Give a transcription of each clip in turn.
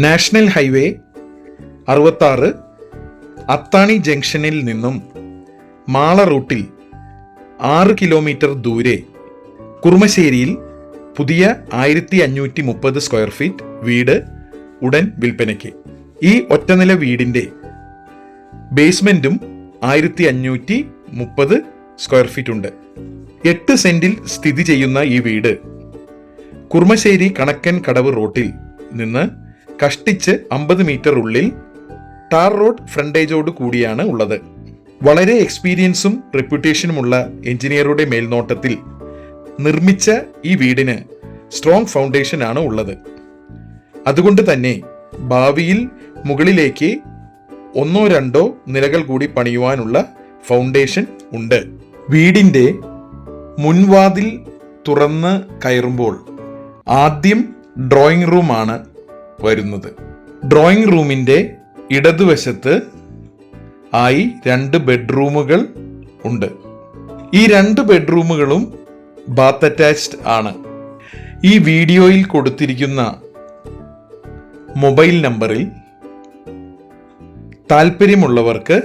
National highway 66 അത്താണി ജംഗ്ഷനിൽ നിന്നും മാള റൂട്ടിൽ 6 കിലോമീറ്റർ ദൂരെ കുറുമശ്ശേരിയിൽ പുതിയ 1530 സ്ക്വയർ ഫീറ്റ് വീട് ഉടൻ വിൽപ്പനയ്ക്ക്. ഈ ഒറ്റനില വീടിൻ്റെ ബേസ്മെൻറ്റും 1530 സ്ക്വയർ ഫീറ്റ് ഉണ്ട്. 8 സെന്റിൽ സ്ഥിതി ചെയ്യുന്ന ഈ വീട് കുറുമശ്ശേരി കണക്കൻ കടവ് റോട്ടിൽ നിന്ന് കഷ്ടിച്ച് 50 മീറ്റർ ഉള്ളിൽ ടാർ റോഡ് ഫ്രണ്ടേജോട് കൂടിയാണ് ഉള്ളത്. വളരെ എക്സ്പീരിയൻസും റെപ്യൂട്ടേഷനുമുള്ള എഞ്ചിനീയറുടെ മേൽനോട്ടത്തിൽ നിർമ്മിച്ച ഈ വീടിന് സ്ട്രോങ് ഫൗണ്ടേഷൻ ആണ് ഉള്ളത്. അതുകൊണ്ട് തന്നെ ഭാവിയിൽ മുകളിലേക്ക് 1-2 നിലകൾ കൂടി പണിയുവാനുള്ള ഫൗണ്ടേഷൻ ഉണ്ട്. വീടിൻ്റെ മുൻവാതിൽ തുറന്ന് കയറുമ്പോൾ ആദ്യം ഡ്രോയിങ് റൂമാണ് വരുന്നത്. ഡ്രോയിങ് റൂമിൻ്റെ ഇടതുവശത്ത് ആയി 2 ബെഡ്റൂമുകൾ ഉണ്ട്. ഈ 2 ബെഡ്റൂമുകളും ബാത്ത് അറ്റാച്ച്ഡ് ആണ്. ഈ വീഡിയോയിൽ കൊടുത്തിരിക്കുന്ന മൊബൈൽ നമ്പറിൽ താല്പര്യമുള്ളവർക്ക്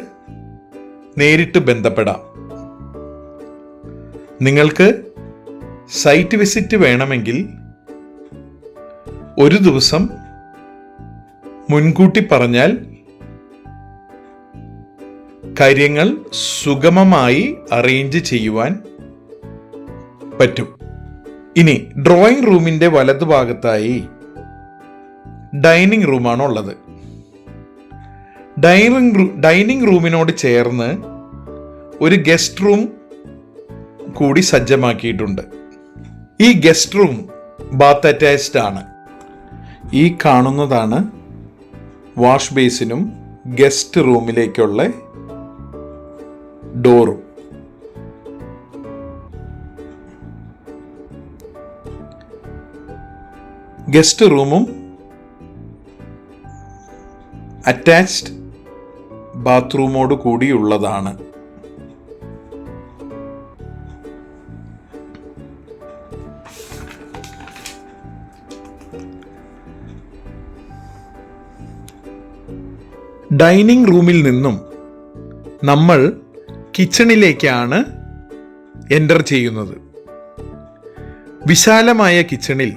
നേരിട്ട് ബന്ധപ്പെടാം. നിങ്ങൾക്ക് സൈറ്റ് വിസിറ്റ് വേണമെങ്കിൽ ഒരു ദിവസം മുൻകൂട്ടി പറഞ്ഞാൽ കാര്യങ്ങൾ സുഗമമായി അറേഞ്ച് ചെയ്യുവാൻ പറ്റും. ഇനി ഡ്രോയിങ് റൂമിൻ്റെ വലതുഭാഗത്തായി ഡൈനിങ് റൂമാണ് ഉള്ളത്. ഡൈനിങ് റൂമിനോട് ചേർന്ന് ഒരു ഗസ്റ്റ് റൂം കൂടി സജ്ജമാക്കിയിട്ടുണ്ട്. ഈ ഗസ്റ്റ് റൂം ബാത്ത് അറ്റാച്ച്ഡ് ആണ്. ഈ കാണുന്നതാണ് വാഷ് ബേസിനും ഗസ്റ്റ് റൂമിലേക്കുള്ള ഡോറും. ഗസ്റ്റ് റൂമും അറ്റാച്ച്ഡ് ബാത്റൂമോട് കൂടിയുള്ളതാണ്. ഡൈനിങ് റൂമിൽ നിന്നും നമ്മൾ കിച്ചണിലേക്കാണ് എൻ്റർ ചെയ്യുന്നത്. വിശാലമായ കിച്ചണിൽ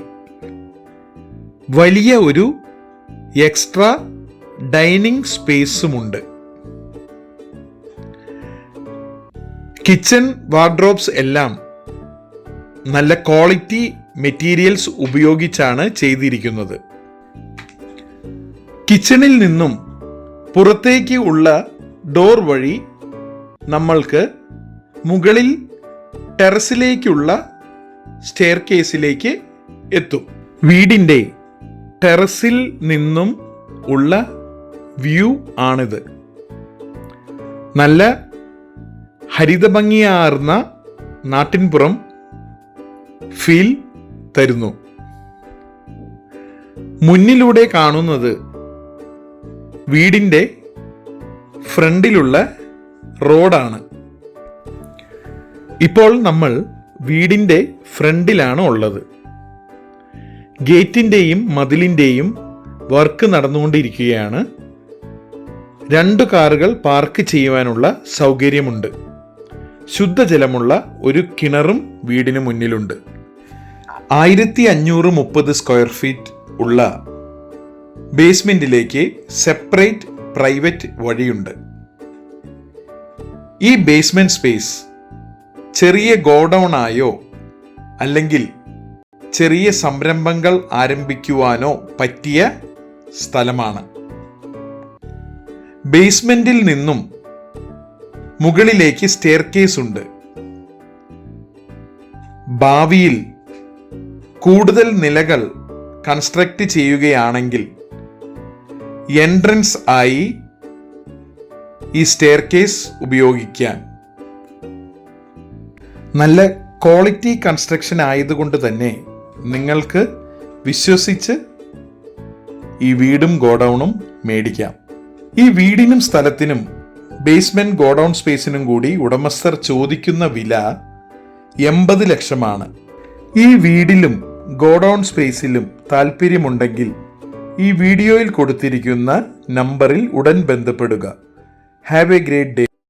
വലിയ ഒരു എക്സ്ട്രാ ഡൈനിങ് സ്പേസുമുണ്ട്. കിച്ചൺ വാർഡ്രോബ്സ് എല്ലാം നല്ല ക്വാളിറ്റി മെറ്റീരിയൽസ് ഉപയോഗിച്ചാണ് ചെയ്തിരിക്കുന്നത്. കിച്ചണിൽ നിന്നും പുറത്തേക്ക് ഉള്ള ഡോർ വഴി നമ്മൾക്ക് മുകളിൽ ടെറസിലേക്കുള്ള സ്റ്റെയർ കേസിലേക്ക് എത്തും. വീടിൻ്റെ ടെറസിൽ നിന്നും ഉള്ള വ്യൂ ആണിത്. നല്ല ഹരിതഭംഗിയാർന്ന നാട്ടിൻപുറം ഫീൽ തരുന്നു. മുന്നിലൂടെ കാണുന്നത് വീടിൻ്റെ ഫ്രണ്ടിലുള്ള റോഡാണ്. ഇപ്പോൾ നമ്മൾ വീടിൻ്റെ ഫ്രണ്ടിലാണ് ഉള്ളത്. ഗേറ്റിൻ്റെയും മതിലിൻ്റെയും വർക്ക് നടന്നുകൊണ്ടിരിക്കുകയാണ്. 2 കാറുകൾ പാർക്ക് ചെയ്യുവാനുള്ള സൗകര്യമുണ്ട്. ശുദ്ധജലമുള്ള ഒരു കിണറും വീടിന് മുന്നിലുണ്ട്. 1530 സ്ക്വയർ ഫീറ്റ് ഉള്ള ബേസ്മെന്റിലേക്ക് സെപ്പറേറ്റ് പ്രൈവറ്റ് വഴിയുണ്ട്. ഈ ബേസ്മെന്റ് സ്പേസ് ചെറിയ ഗോഡൗൺ ആയോ അല്ലെങ്കിൽ ചെറിയ സംരംഭങ്ങൾ ആരംഭിക്കുവാനോ പറ്റിയ സ്ഥലമാണ്. ബേസ്മെന്റിൽ നിന്നും മുകളിലേക്ക് സ്റ്റെയർ കേസ് ഉണ്ട്. ഭാവിയിൽ കൂടുതൽ നിലകൾ കൺസ്ട്രക്ട് ചെയ്യുകയാണെങ്കിൽ എൻട്രൻസ് ആയി ഈ സ്റ്റെയർ കേസ് ഉപയോഗിക്കാൻ. നല്ല ക്വാളിറ്റി കൺസ്ട്രക്ഷൻ ആയതുകൊണ്ട് തന്നെ നിങ്ങൾക്ക് വിശ്വസിച്ച് ഈ വീടും ഗോഡൗണും മേടിക്കാം. ഈ വീടിനും സ്ഥലത്തിനും ബേസ്മെന്റ് ഗോഡൗൺ സ്പേസിനും കൂടി ഉടമസ്ഥർ ചോദിക്കുന്ന വില 80 ലക്ഷമാണ്. ഈ വീടിലും ഗോഡൗൺ സ്പേസിലും താല്പര്യമുണ്ടെങ്കിൽ ഈ വീഡിയോയിൽ കൊടുത്തിരിക്കുന്ന നമ്പറിൽ ഉടൻ ബന്ധപ്പെടുക. Have A great day.